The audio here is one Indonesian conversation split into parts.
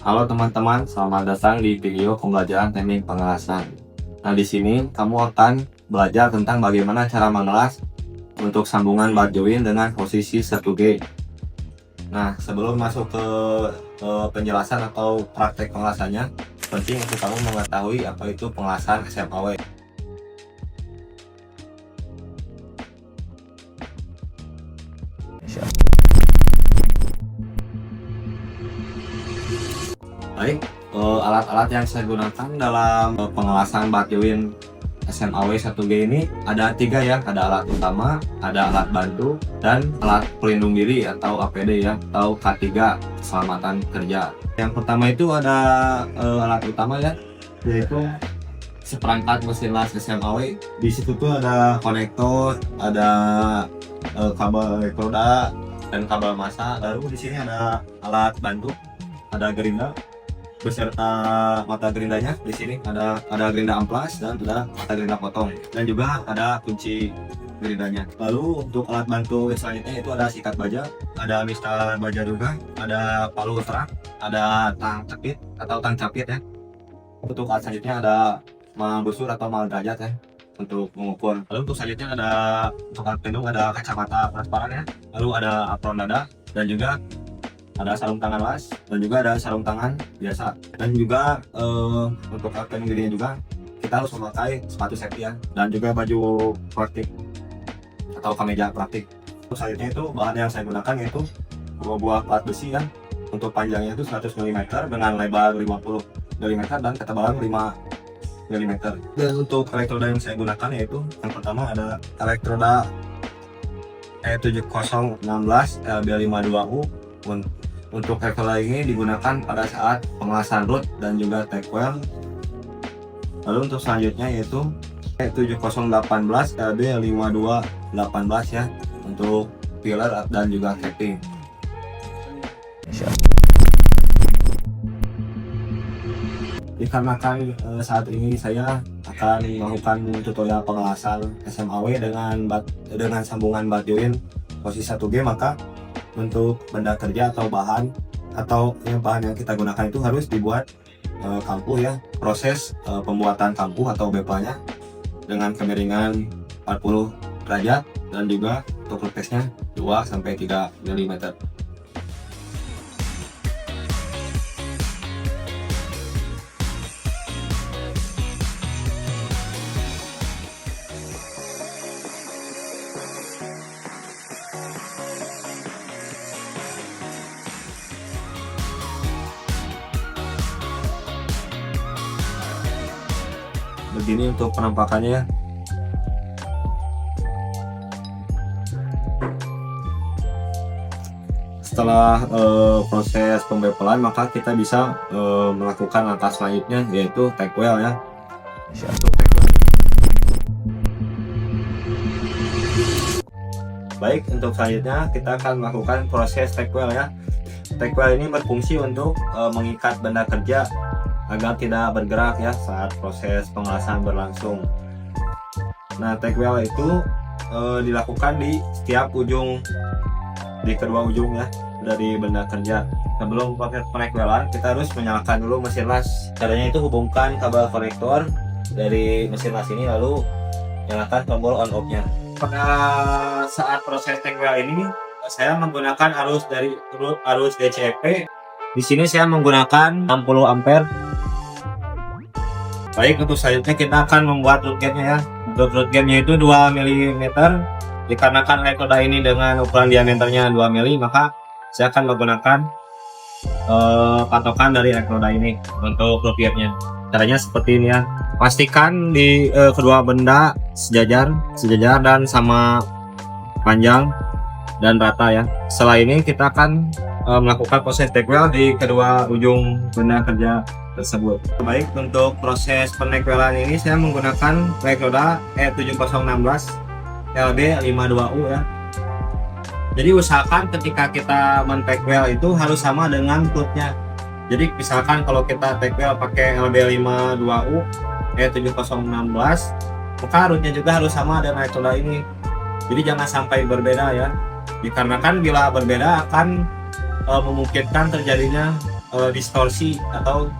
Halo teman-teman, selamat datang di video pembelajaran teknik pengelasan. Nah, di sini kamu akan belajar tentang bagaimana cara mengelas untuk sambungan bar join dengan posisi 1G. Nah, sebelum masuk ke penjelasan atau praktek pengelasannya, penting untuk kamu mengetahui apa itu pengelasan SMAW. Baik, alat-alat yang saya gunakan dalam pengelasan bar join SMAW 1G ini ada 3 ya, ada alat utama, ada alat bantu, dan alat pelindung diri atau APD ya, atau K3 keselamatan kerja. Yang pertama itu ada alat utama ya, yaitu seperangkat mesin las SMAW. Di situ tuh ada konektor, ada kabel elektroda dan kabel massa. Lalu di sini ada alat bantu, ada gerinda beserta mata gerindanya. Di sini ada gerinda amplas dan ada mata gerinda potong, dan juga ada kunci gerindanya. Lalu untuk alat bantu selanjutnya itu ada sikat baja, ada mistar baja juga, ada palu terak, ada tang capit atau tang capit ya. Untuk alat selanjutnya ada mal busur atau mal derajat ya untuk mengukur. Lalu untuk selanjutnya ada untuk alat pelindung ada kacamata transparan ya. Lalu ada apron dada, dan juga ada sarung tangan las, dan juga ada sarung tangan biasa. Dan juga untuk alat pelindung dirinya juga kita harus memakai sepatu safety ya, dan juga baju praktik atau kemeja praktik. Selanjutnya itu bahan yang saya gunakan yaitu dua buah plat besi ya. Untuk panjangnya itu 100 mm dengan lebar 50 mm dan ketebalan 5 mm. Dan untuk elektroda yang saya gunakan yaitu yang pertama ada elektroda E7016 LB52U. Untuk elektroda ini digunakan pada saat pengelasan root dan juga take well. Lalu untuk selanjutnya yaitu E7018 LB5218 ya, untuk pillar dan juga capping. Dikarenakan saat ini saya akan melakukan tutorial pengelasan SMAW dengan sambungan bar join posisi 1G, maka untuk benda kerja atau bahan yang kita gunakan itu harus dibuat kampuh ya. Proses pembuatan kampuh atau bepanya dengan kemiringan 40 derajat, dan juga untuk rootesnya 2-3 mm. Begini untuk penampakannya ya. Setelah proses pembepelan, maka kita bisa melakukan langkah selanjutnya yaitu take well ya. Untuk take well. Baik, untuk selanjutnya kita akan melakukan proses take well ya. Take well ini berfungsi untuk mengikat benda kerja agar tidak bergerak ya saat proses pengelasan berlangsung. Nah, take well itu dilakukan di setiap ujung, di kedua ujung ya dari benda kerja. Sebelum proses penekwelan kita harus menyalakan dulu mesin las. Caranya itu hubungkan kabel konektor dari mesin las ini, lalu nyalakan tombol on off-nya. Pada saat proses take well ini saya menggunakan arus DCP. Di sini saya menggunakan 60 ampere. Baik, untuk selanjutnya kita akan membuat root gauge-nya ya. Untuk root gauge-nya itu 2 mm. Dikarenakan elektroda ini dengan ukuran diameternya 2 mm, maka saya akan menggunakan patokan dari elektroda ini untuk root gauge-nya. Caranya seperti ini ya. Pastikan di kedua benda sejajar dan sama panjang dan rata ya. Setelah ini kita akan melakukan proses take well di kedua ujung benda kerja tersebut. Baik, untuk proses penekwelan ini saya menggunakan elektroda E7016 LB52U ya. Jadi usahakan ketika kita men-take-well itu harus sama dengan plutnya. Jadi misalkan kalau kita take-well pakai LB52U E7016, maka rootnya juga harus sama dengan elektroda ini. Jadi jangan sampai berbeda ya, dikarenakan bila berbeda akan memungkinkan terjadinya distorsi atau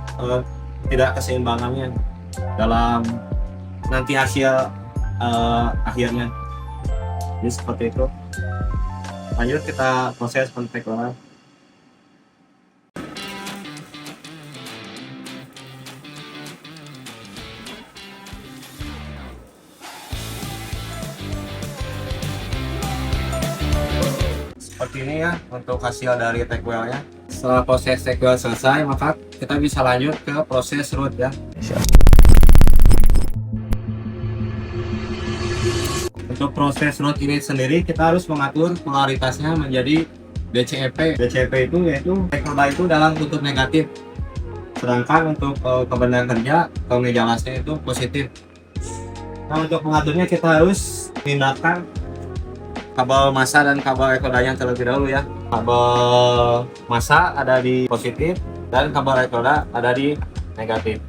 tidak keseimbangannya dalam nanti hasil akhirnya. Jadi seperti itu. Lanjut kita proses pentekoran. Seperti ini ya untuk hasil dari tackwellnya. Setelah proses tackwell selesai, maka kita bisa lanjut ke proses root ya. Untuk proses root ini sendiri kita harus mengatur polaritasnya menjadi DCEP. DCEP itu yaitu elektroda itu dalam kutub negatif. Sedangkan untuk kebenaran kerja atau media lasnya itu positif. Nah, untuk mengaturnya kita harus pindahkan kabel massa dan kabel elektrodanya terlebih dahulu ya. Kabel massa ada di positif dan kabel elektroda ada di negatif.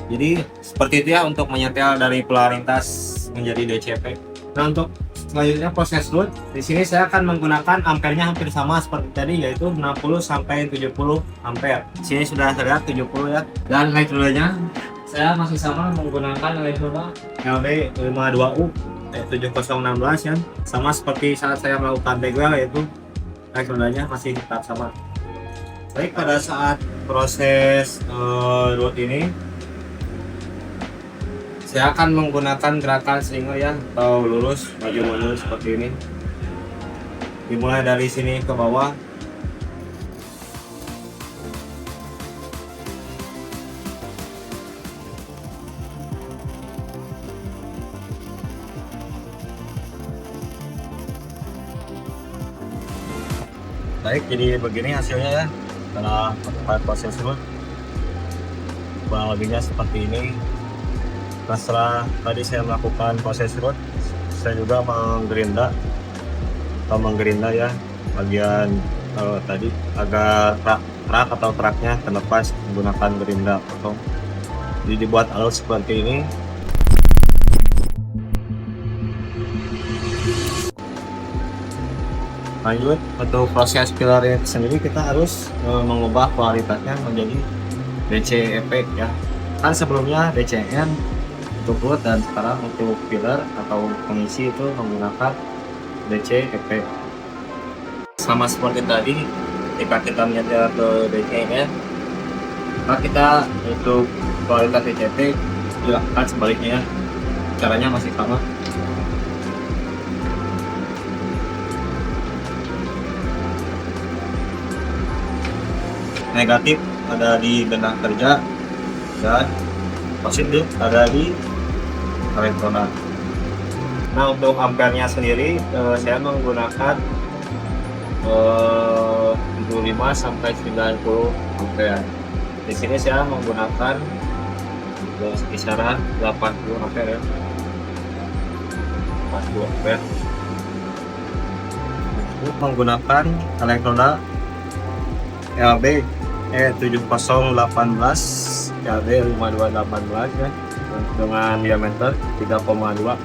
Jadi seperti itu ya untuk menyetel dari polaritas menjadi DCP. Nah, untuk selanjutnya proses root, di sini saya akan menggunakan ampernya hampir sama seperti tadi, yaitu 60 sampai 70 ampere. Di sini sudah terlihat 70 ya. Dan elektrodanya saya masih sama menggunakan elektroda LD52U 7016 ya, sama seperti saat saya melakukan tackwell, yaitu elektrodanya masih tetap sama. Baik, pada saat proses root ini saya akan menggunakan gerakan slinger ya, atau lurus maju mundur seperti ini. Dimulai dari sini ke bawah. Baik, jadi begini hasilnya ya setelah melakukan proses root. Kurang lebihnya seperti ini. Setelah tadi saya melakukan proses root, saya juga menggerinda ya bagian tadi agar truk atau truknya terlepas menggunakan gerinda potong. Jadi dibuat halus seperti ini. Lanjut untuk proses pilar ini sendiri, kita harus mengubah polaritasnya menjadi DCEP ya. Kan sebelumnya DCN untuk root dan sekarang untuk pilar atau pengisi itu menggunakan DCEP. Sama seperti tadi, jika kita menyetel ke DCN, maka kita untuk polaritas DCEP dilakukan sebaliknya ya. Caranya masih sama. Negatif ada di benang kerja dan positif ada di elektroda. Nah, untuk ampernya sendiri saya menggunakan 75 sampai 90 ampere. Di sini saya menggunakan kisaran 80 ampere ya. 80 ampere. Menggunakan elektroda LB E7018 LB 5218 ya, dengan diameter 3,2.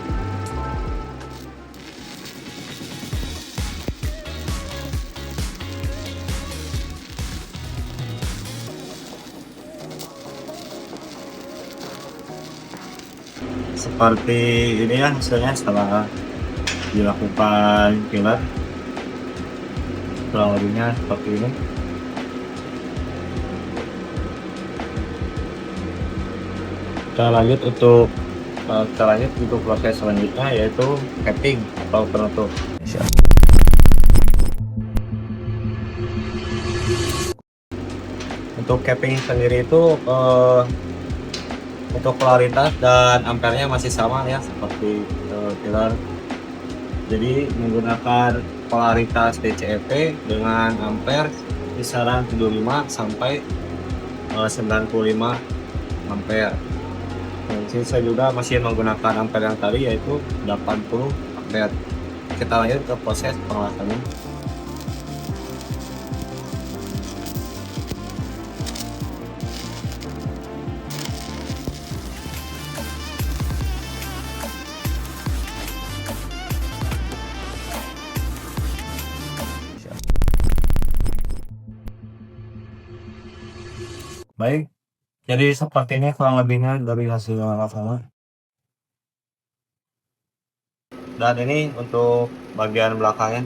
Seperti ini ya hasilnya setelah dilakukan pilar. Kurang lebihnya seperti ini. Kita lanjut untuk proses selanjutnya, yaitu capping atau penutup. Untuk capping sendiri itu untuk polaritas dan ampernya masih sama ya seperti pilar. Jadi menggunakan polaritas DCEP dengan ampere kisaran 75 sampai 95 ampere. Jadi saya juga masih menggunakan ampere yang tadi, yaitu 80 ampere. Kita lanjut ke proses pengelasannya. Baik, jadi seperti ini kurang lebihnya dari hasil laporan. Dan ini untuk bagian belakangnya.